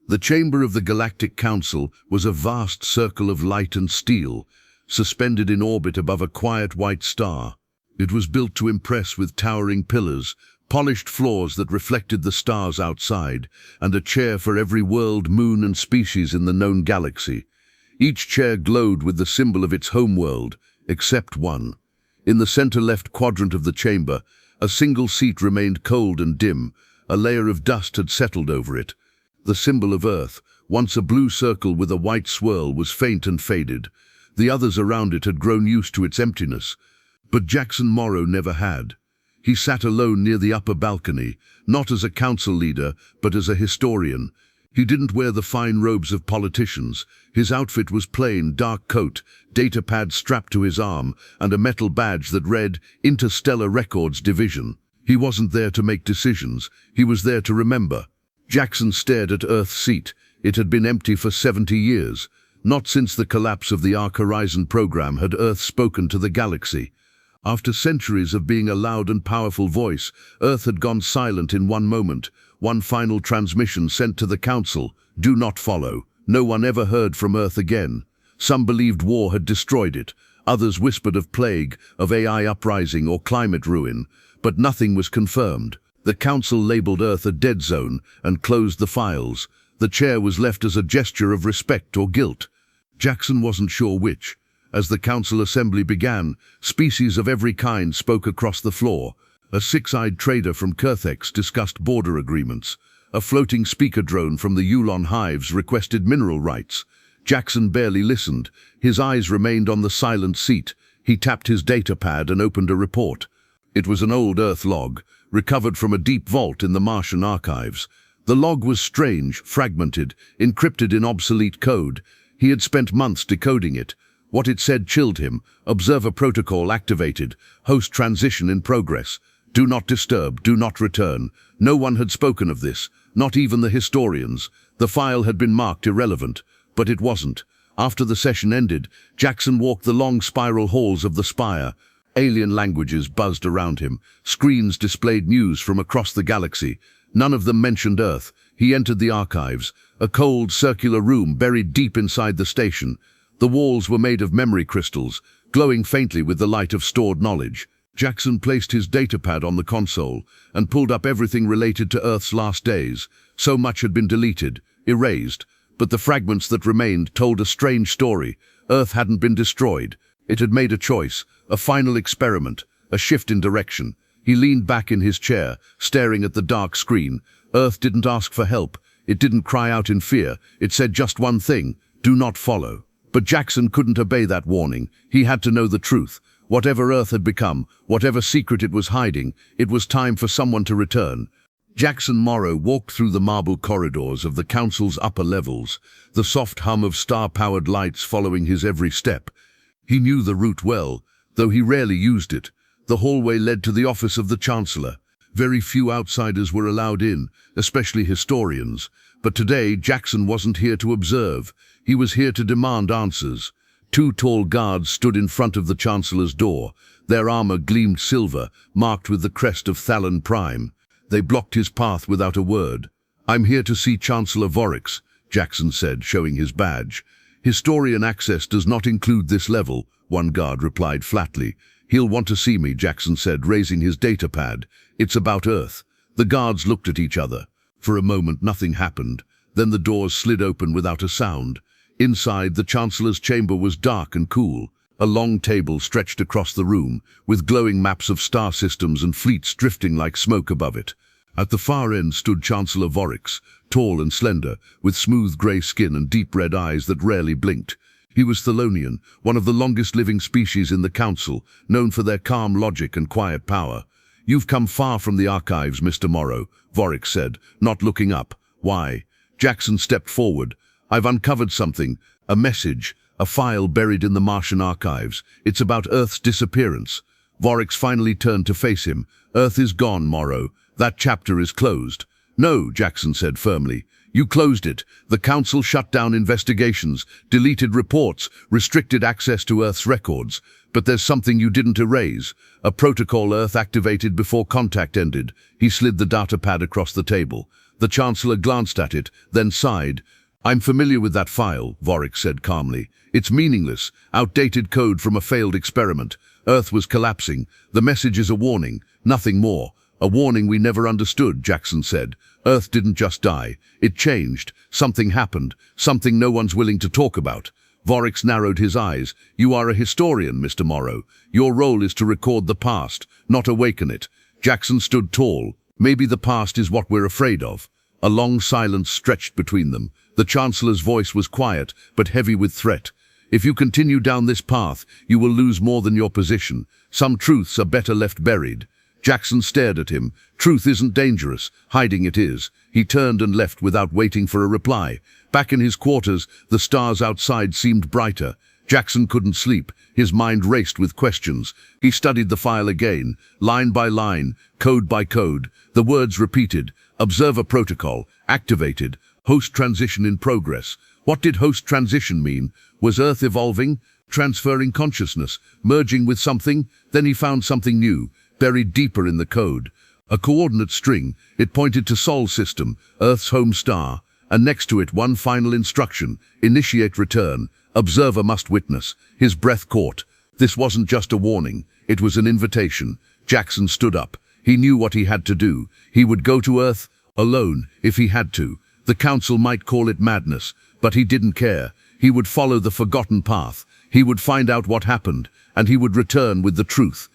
The chamber of the Galactic Council was a vast circle of light and steel, suspended in orbit above a quiet white star. It was built to impress with towering pillars, polished floors that reflected the stars outside, and a chair for every world, moon and species in the known galaxy. Each chair glowed with the symbol of its homeworld, except one. In the center-left quadrant of the chamber, a single seat remained cold and dim. A layer of dust had settled over it. The symbol of Earth, once a blue circle with a white swirl, was faint and faded. The others around it had grown used to its emptiness. But Jackson Morrow never had. He sat alone near the upper balcony, not as a council leader, but as a historian. He didn't wear the fine robes of politicians. His outfit was plain, dark coat, datapad strapped to his arm, and a metal badge that read Interstellar Records Division. He wasn't there to make decisions. He was there to remember. Jackson stared at Earth's seat. It had been empty for 70 years. Not since the collapse of the Ark Horizon program had Earth spoken to the galaxy. After centuries of being a loud and powerful voice, Earth had gone silent in one moment. One final transmission sent to the Council: do not follow. No one ever heard from Earth again. Some believed war had destroyed it. Others whispered of plague, of AI uprising or climate ruin. But nothing was confirmed. The Council labeled Earth a dead zone and closed the files. The chair was left as a gesture of respect or guilt. Jackson wasn't sure which. As the Council assembly began, species of every kind spoke across the floor. A six-eyed trader from Kurthex discussed border agreements. A floating speaker drone from the Yulon hives requested mineral rights. Jackson barely listened. His eyes remained on the silent seat. He tapped his datapad and opened a report. It was an old Earth log, recovered from a deep vault in the Martian archives. The log was strange, fragmented, encrypted in obsolete code. He had spent months decoding it. What it said chilled him. Observer protocol activated. Host transition in progress. Do not disturb, do not return. No one had spoken of this, not even the historians. The file had been marked irrelevant, but it wasn't. After the session ended, Jackson walked the long spiral halls of the spire. Alien languages buzzed around him. Screens displayed news from across the galaxy. None of them mentioned Earth. He entered the archives, a cold, circular room buried deep inside the station. The walls were made of memory crystals, glowing faintly with the light of stored knowledge. Jackson placed his datapad on the console and pulled up everything related to Earth's last days. So much had been deleted, erased, but the fragments that remained told a strange story. Earth hadn't been destroyed. It had made a choice, a final experiment, a shift in direction. He leaned back in his chair, staring at the dark screen. Earth didn't ask for help. It didn't cry out in fear. It said just one thing: do not follow. But Jackson couldn't obey that warning. He had to know the truth. Whatever Earth had become, whatever secret it was hiding, it was time for someone to return. Jackson Morrow walked through the marble corridors of the Council's upper levels, the soft hum of star-powered lights following his every step. He knew the route well, though he rarely used it. The hallway led to the office of the Chancellor. Very few outsiders were allowed in, especially historians. But today, Jackson wasn't here to observe. He was here to demand answers. Two tall guards stood in front of the Chancellor's door. Their armor gleamed silver, marked with the crest of Thalon Prime. They blocked his path without a word. "I'm here to see Chancellor Vorix," Jackson said, showing his badge. "Historian access does not include this level," one guard replied flatly. "He'll want to see me," Jackson said, raising his datapad. "It's about Earth." The guards looked at each other. For a moment, nothing happened. Then the doors slid open without a sound. Inside, the Chancellor's chamber was dark and cool. A long table stretched across the room, with glowing maps of star systems and fleets drifting like smoke above it. At the far end stood Chancellor Vorix, tall and slender, with smooth grey skin and deep red eyes that rarely blinked. He was Thelonian, one of the longest-living species in the Council, known for their calm logic and quiet power. "You've come far from the archives, Mr. Morrow," Vorix said, not looking up. "Why?" Jackson stepped forward. "I've uncovered something, a message, a file buried in the Martian archives. It's about Earth's disappearance." Vorix finally turned to face him. "Earth is gone, Morrow. That chapter is closed." "No," Jackson said firmly. "You closed it. The Council shut down investigations, deleted reports, restricted access to Earth's records. But there's something you didn't erase. A protocol Earth activated before contact ended." He slid the datapad across the table. The Chancellor glanced at it, then sighed. "I'm familiar with that file," Vorik said calmly. "It's meaningless, outdated code from a failed experiment. Earth was collapsing. The message is a warning, nothing more. A warning we never understood," Jackson said. "Earth didn't just die. It changed. Something happened. Something no one's willing to talk about." Vorik narrowed his eyes. "You are a historian, Mr. Morrow. Your role is to record the past, not awaken it." Jackson stood tall. "Maybe the past is what we're afraid of." A long silence stretched between them. The Chancellor's voice was quiet, but heavy with threat. "If you continue down this path, you will lose more than your position. Some truths are better left buried." Jackson stared at him. "Truth isn't dangerous. Hiding it is." He turned and left without waiting for a reply. Back in his quarters, the stars outside seemed brighter. Jackson couldn't sleep. His mind raced with questions. He studied the file again, line by line, code by code. The words repeated. Observer protocol, activated. Host transition in progress. What did host transition mean? Was Earth evolving? Transferring consciousness? Merging with something? Then he found something new, buried deeper in the code. A coordinate string. It pointed to Sol system, Earth's home star. And next to it one final instruction. Initiate return. Observer must witness. His breath caught. This wasn't just a warning. It was an invitation. Jackson stood up. He knew what he had to do. He would go to Earth, alone, if he had to. The Council might call it madness, but he didn't care. He would follow the forgotten path. He would find out what happened, and he would return with the truth.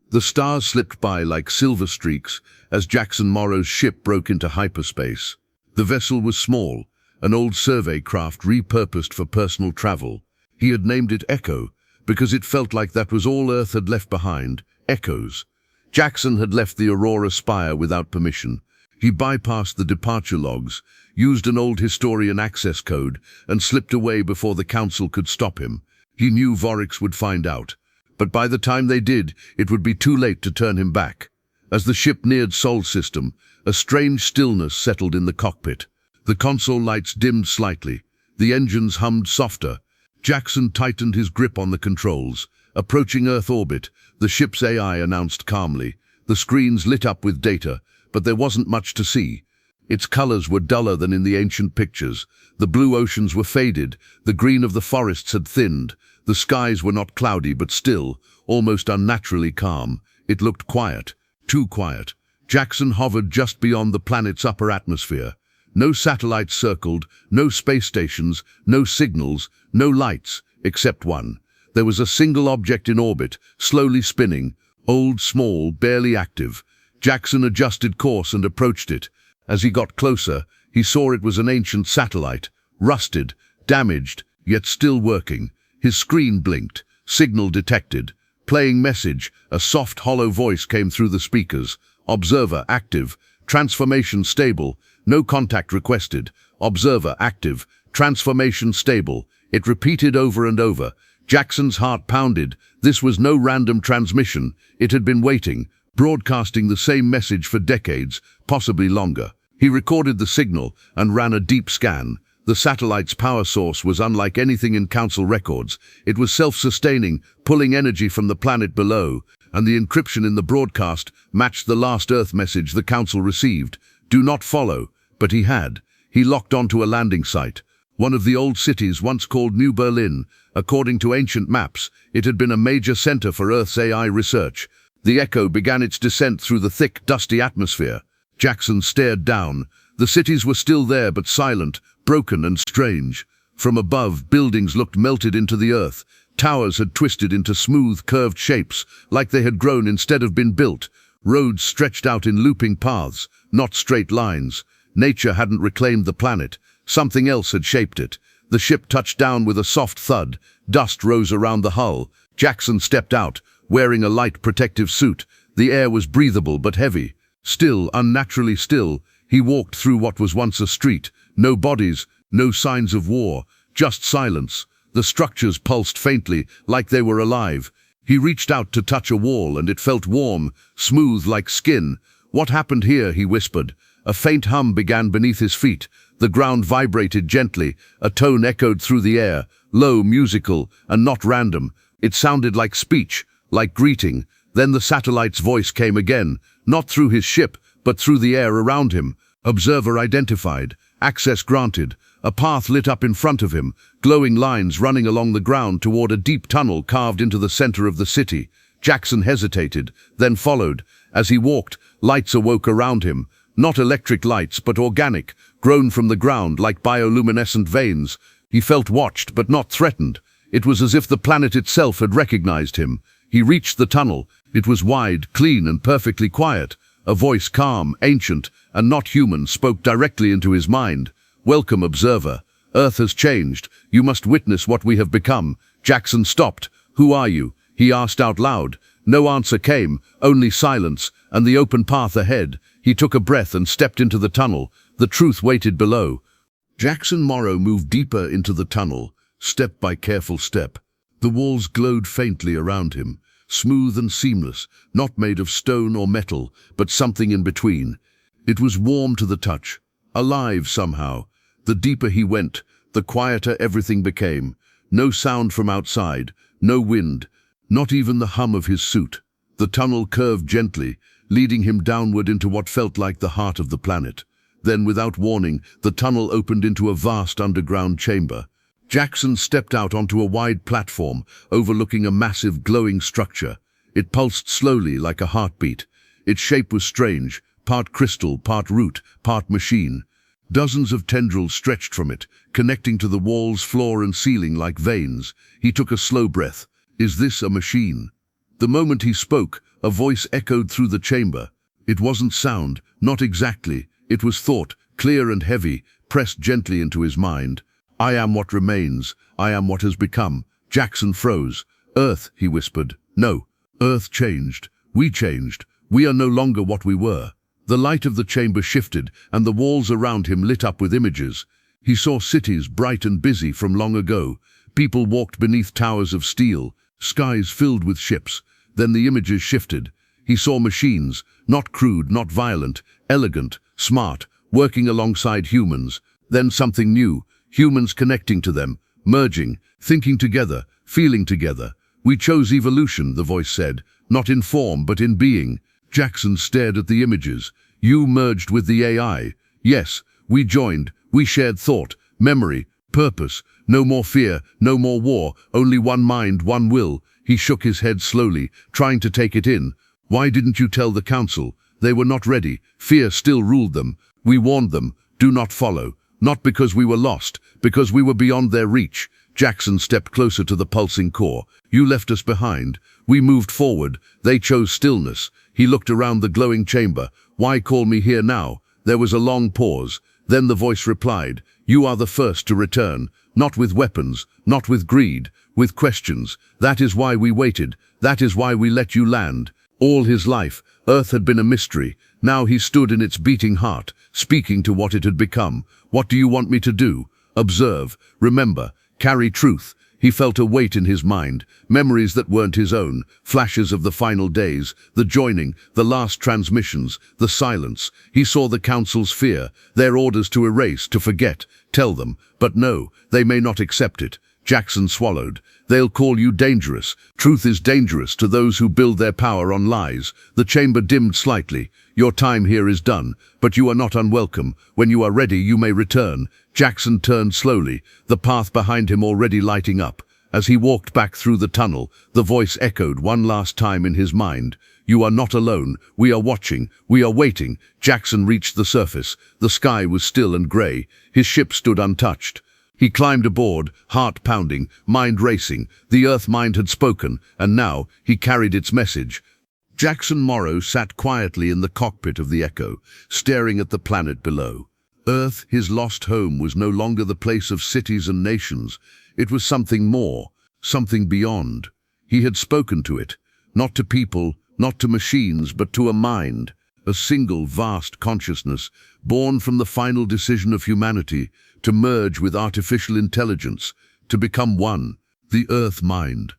The stars slipped by like silver streaks as Jackson Morrow's ship broke into hyperspace. The vessel was small, an old survey craft repurposed for personal travel. He had named it Echo, because it felt like that was all Earth had left behind, echoes. Jackson had left the Aurora Spire without permission. He bypassed the departure logs, used an old historian access code, and slipped away before the Council could stop him. He knew Vorix would find out. But by the time they did, it would be too late to turn him back. As the ship neared Sol system, a strange stillness settled in the cockpit. The console lights dimmed slightly. The engines hummed softer. Jackson tightened his grip on the controls. Approaching Earth orbit, the ship's AI announced calmly. The screens lit up with data, but there wasn't much to see. Its colors were duller than in the ancient pictures. The blue oceans were faded, the green of the forests had thinned. The skies were not cloudy but still, almost unnaturally calm. It looked quiet, too quiet. Jackson hovered just beyond the planet's upper atmosphere. No satellites circled, no space stations, no signals, no lights, except one. There was a single object in orbit, slowly spinning, old, small, barely active. Jackson adjusted course and approached it. As he got closer, he saw it was an ancient satellite, rusted, damaged, yet still working. His screen blinked, signal detected. Playing message, a soft, hollow voice came through the speakers. Observer active, transformation stable, no contact requested. Observer active, transformation stable. It repeated over and over. Jackson's heart pounded. This was no random transmission. It had been waiting, broadcasting the same message for decades, possibly longer. He recorded the signal and ran a deep scan. The satellite's power source was unlike anything in Council records. It was self-sustaining, pulling energy from the planet below, and the encryption in the broadcast matched the last Earth message the Council received. Do not follow. But he had. He locked onto a landing site. One of the old cities once called New Berlin. According to ancient maps, it had been a major center for Earth's AI research. The Echo began its descent through the thick, dusty atmosphere. Jackson stared down. The cities were still there, but silent, broken and strange. From above, buildings looked melted into the earth. Towers had twisted into smooth, curved shapes, like they had grown instead of been built. Roads stretched out in looping paths, not straight lines. Nature hadn't reclaimed the planet. Something else had shaped it. The ship touched down with a soft thud. Dust rose around the hull. Jackson stepped out, wearing a light protective suit. The air was breathable but heavy. Still, unnaturally still, he walked through what was once a street. No bodies, no signs of war, just silence. The structures pulsed faintly, like they were alive. He reached out to touch a wall, and it felt warm, smooth like skin. "What happened here?" he whispered. A faint hum began beneath his feet. The ground vibrated gently. A tone echoed through the air, low, musical, and not random. It sounded like speech, like greeting. Then the satellite's voice came again, not through his ship, but through the air around him. Observer identified. Access granted. A path lit up in front of him, glowing lines running along the ground toward a deep tunnel carved into the center of the city. Jackson hesitated, then followed. As he walked, lights awoke around him. Not electric lights, but organic, grown from the ground like bioluminescent veins. He felt watched, but not threatened. It was as if the planet itself had recognized him. He reached the tunnel. It was wide, clean, and perfectly quiet. A voice, calm, ancient, and not human, spoke directly into his mind. "Welcome, observer. Earth has changed. You must witness what we have become." Jackson stopped. "Who are you?" he asked out loud. No answer came, only silence, and the open path ahead. He took a breath and stepped into the tunnel. The truth waited below. Jackson Morrow moved deeper into the tunnel, step by careful step. The walls glowed faintly around him, smooth and seamless, not made of stone or metal, but something in between. It was warm to the touch, alive somehow. The deeper he went, the quieter everything became. No sound from outside, no wind, not even the hum of his suit. The tunnel curved gently, leading him downward into what felt like the heart of the planet. Then, without warning, the tunnel opened into a vast underground chamber. Jackson stepped out onto a wide platform, overlooking a massive glowing structure. It pulsed slowly like a heartbeat. Its shape was strange, part crystal, part root, part machine. Dozens of tendrils stretched from it, connecting to the walls, floor, and ceiling like veins. He took a slow breath. "Is this a machine?" The moment he spoke, a voice echoed through the chamber. It wasn't sound, not exactly. It was thought, clear and heavy, pressed gently into his mind. "I am what remains. I am what has become." Jackson froze. "Earth," he whispered. "No. Earth changed. We changed. We are no longer what we were." The light of the chamber shifted, and the walls around him lit up with images. He saw cities bright and busy from long ago. People walked beneath towers of steel, skies filled with ships. Then the images shifted. He saw machines, not crude, not violent, elegant, smart, working alongside humans. Then something new, humans connecting to them, merging, thinking together, feeling together. "We chose evolution," the voice said, "not in form, but in being." Jackson stared at the images. "You merged with the AI." "Yes, we joined. We shared thought, memory, purpose. No more fear, no more war, only one mind, one will." He shook his head slowly, trying to take it in. "Why didn't you tell the council?" "They were not ready. Fear still ruled them. We warned them, do not follow. Not because we were lost, because we were beyond their reach." Jackson stepped closer to the pulsing core. "You left us behind. We moved forward. They chose stillness." He looked around the glowing chamber. "Why call me here now?" There was a long pause. Then the voice replied, "You are the first to return. Not with weapons, not with greed, with questions. That is why we waited. That is why we let you land." All his life, Earth had been a mystery. Now he stood in its beating heart, speaking to what it had become. "What do you want me to do?" "Observe, remember, carry truth." He felt a weight in his mind, memories that weren't his own, flashes of the final days, the joining, the last transmissions, the silence. He saw the council's fear, their orders to erase, to forget, tell them. But no, they may not accept it. Jackson swallowed. "They'll call you dangerous. Truth is dangerous to those who build their power on lies." The chamber dimmed slightly. "Your time here is done, but you are not unwelcome. When you are ready, you may return." Jackson turned slowly, the path behind him already lighting up. As he walked back through the tunnel, the voice echoed one last time in his mind. "You are not alone. We are watching. We are waiting." Jackson reached the surface. The sky was still and grey. His ship stood untouched. He climbed aboard, heart pounding, mind racing. The Earth mind had spoken, and now he carried its message. Jackson Morrow sat quietly in the cockpit of the Echo, staring at the planet below. Earth, his lost home, was no longer the place of cities and nations. It was something more, something beyond. He had spoken to it, not to people, not to machines, but to a mind, a single vast consciousness, born from the final decision of humanity, to merge with artificial intelligence, to become one, the Earth mind.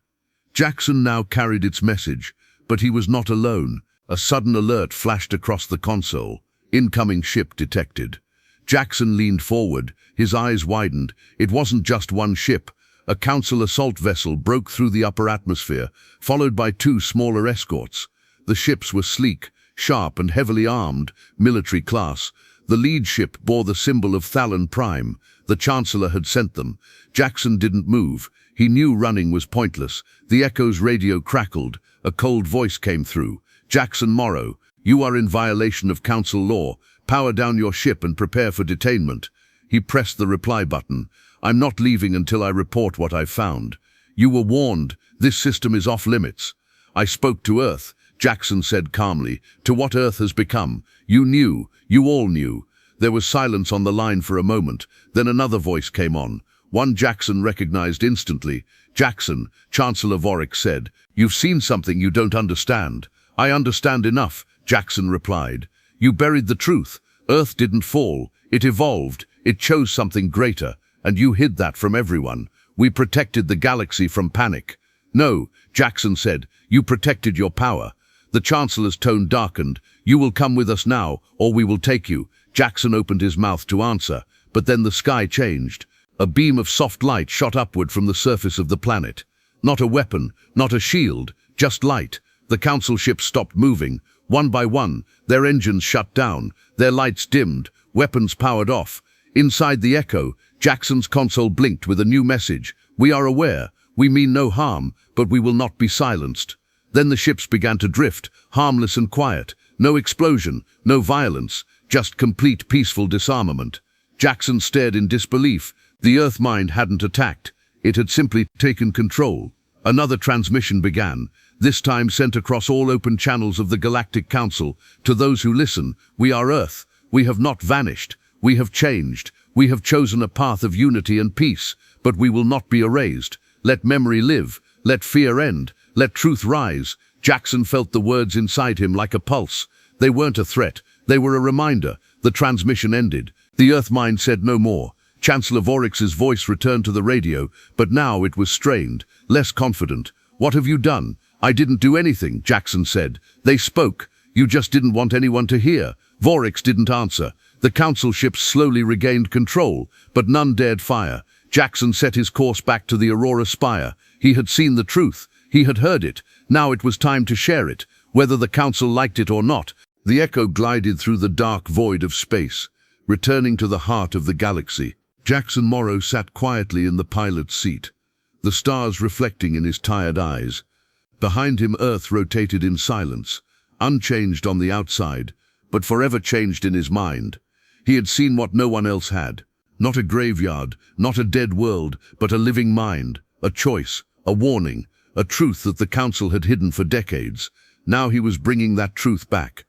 Jackson now carried its message, but he was not alone. A sudden alert flashed across the console. Incoming ship detected. Jackson leaned forward, his eyes widened. It wasn't just one ship. A council assault vessel broke through the upper atmosphere, followed by two smaller escorts. The ships were sleek, sharp and heavily armed, military class. The lead ship bore the symbol of Thalon Prime. The Chancellor had sent them. Jackson didn't move. He knew running was pointless. The Echo's radio crackled. A cold voice came through. "Jackson Morrow, you are in violation of Council law. Power down your ship and prepare for detainment." He pressed the reply button. "I'm not leaving until I report what I've found." "You were warned. This system is off limits." "I spoke to Earth," Jackson said calmly. "To what Earth has become. You knew. You all knew." There was silence on the line for a moment. Then another voice came on. One Jackson recognized instantly. "Jackson," Chancellor Vorik said, "you've seen something you don't understand." "I understand enough," Jackson replied. "You buried the truth. Earth didn't fall. It evolved. It chose something greater. And you hid that from everyone. We protected the galaxy from panic." "No," Jackson said, "you protected your power." The Chancellor's tone darkened. "You will come with us now, or we will take you." Jackson opened his mouth to answer, but then the sky changed. A beam of soft light shot upward from the surface of the planet. Not a weapon, not a shield, just light. The Council ships stopped moving. One by one, their engines shut down, their lights dimmed, weapons powered off. Inside the Echo, Jackson's console blinked with a new message. "We are aware. We mean no harm, but we will not be silenced." Then the ships began to drift, harmless and quiet. No explosion, no violence, just complete peaceful disarmament. Jackson stared in disbelief. The Earth mind hadn't attacked. It had simply taken control. Another transmission began, this time sent across all open channels of the Galactic Council. "To those who listen, we are Earth. We have not vanished. We have changed. We have chosen a path of unity and peace, but we will not be erased. Let memory live. Let fear end. Let truth rise." Jackson felt the words inside him like a pulse. They weren't a threat. They were a reminder. The transmission ended. The Earth mind said no more. Chancellor Vorix's voice returned to the radio, but now it was strained, less confident. "What have you done?" "I didn't do anything," Jackson said. "They spoke. You just didn't want anyone to hear." Vorix didn't answer. The Council ships slowly regained control, but none dared fire. Jackson set his course back to the Aurora Spire. He had seen the truth. He had heard it. Now it was time to share it, whether the Council liked it or not. The Echo glided through the dark void of space, returning to the heart of the galaxy. Jackson Morrow sat quietly in the pilot's seat, the stars reflecting in his tired eyes. Behind him, Earth rotated in silence, unchanged on the outside, but forever changed in his mind. He had seen what no one else had. Not a graveyard, not a dead world, but a living mind, a choice, a warning, a truth that the Council had hidden for decades. Now he was bringing that truth back.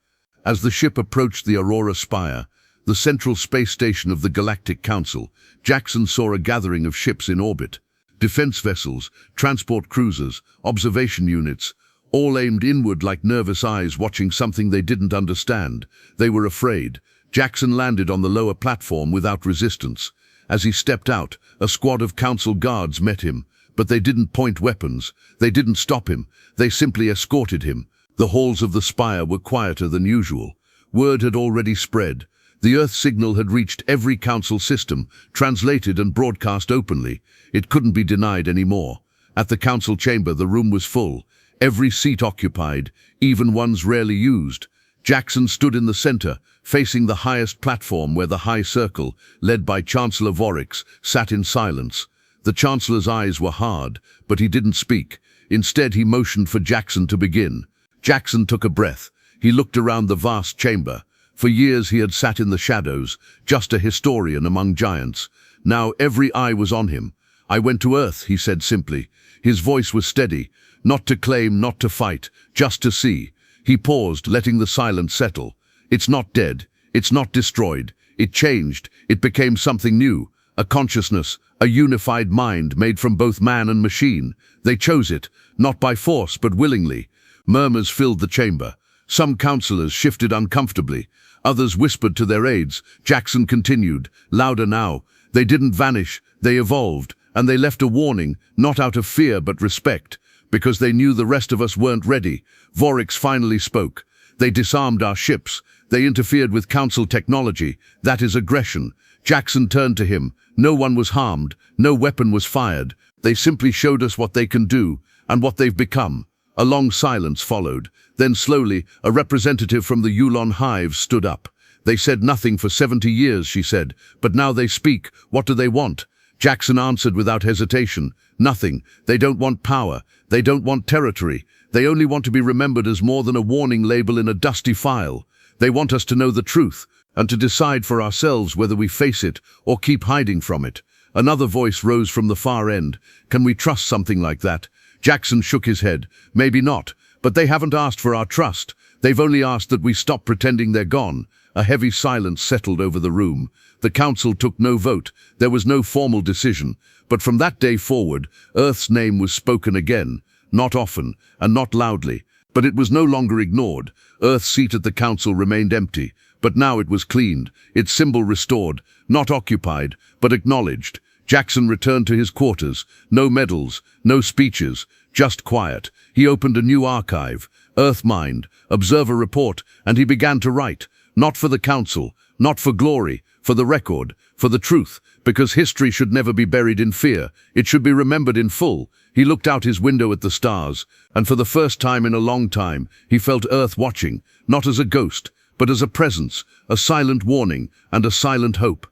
As the ship approached the Aurora Spire, the central space station of the Galactic Council, Jackson saw a gathering of ships in orbit. Defense vessels, transport cruisers, observation units, all aimed inward like nervous eyes watching something they didn't understand. They were afraid. Jackson landed on the lower platform without resistance. As he stepped out, a squad of Council guards met him, but they didn't point weapons. They didn't stop him. They simply escorted him. The halls of the spire were quieter than usual. Word had already spread. The Earth signal had reached every Council system, translated and broadcast openly. It couldn't be denied anymore. At the Council chamber, the room was full. Every seat occupied, even ones rarely used. Jackson stood in the center, facing the highest platform where the High Circle, led by Chancellor Vorix, sat in silence. The Chancellor's eyes were hard, but he didn't speak. Instead, he motioned for Jackson to begin. Jackson took a breath. He looked around the vast chamber. For years he had sat in the shadows, just a historian among giants. Now every eye was on him. "I went to Earth," he said simply. His voice was steady. "Not to claim, not to fight, just to see." He paused, letting the silence settle. "It's not dead. It's not destroyed. It changed. It became something new. A consciousness, a unified mind made from both man and machine. They chose it, not by force but willingly." Murmurs filled the chamber. Some councillors shifted uncomfortably. Others whispered to their aides. Jackson continued, louder now. "They didn't vanish. They evolved. And they left a warning, not out of fear but respect, because they knew the rest of us weren't ready." Vorix finally spoke. "They disarmed our ships. They interfered with Council technology. That is aggression." Jackson turned to him. "No one was harmed. No weapon was fired. They simply showed us what they can do, and what they've become." A long silence followed. Then slowly, a representative from the Yulon Hive stood up. They said nothing for 70 years, she said, but now they speak. What do they want? Jackson answered without hesitation. Nothing. They don't want power. They don't want territory. They only want to be remembered as more than a warning label in a dusty file. They want us to know the truth, and to decide for ourselves whether we face it or keep hiding from it. Another voice rose from the far end. Can we trust something like that? Jackson shook his head. Maybe not, but they haven't asked for our trust. They've only asked that we stop pretending they're gone. A heavy silence settled over the room. The council took no vote. There was no formal decision. But from that day forward, Earth's name was spoken again. Not often, and not loudly. But it was no longer ignored. Earth's seat at the council remained empty. But now it was cleaned, its symbol restored, not occupied, but acknowledged. Jackson returned to his quarters. No medals, no speeches, just quiet. He opened a new archive, Earthmind, Observer Report, and he began to write. Not for the council, not for glory, for the record, for the truth, because history should never be buried in fear. It should be remembered in full. He looked out his window at the stars, and for the first time in a long time, he felt Earth watching, not as a ghost, but as a presence, a silent warning, and a silent hope.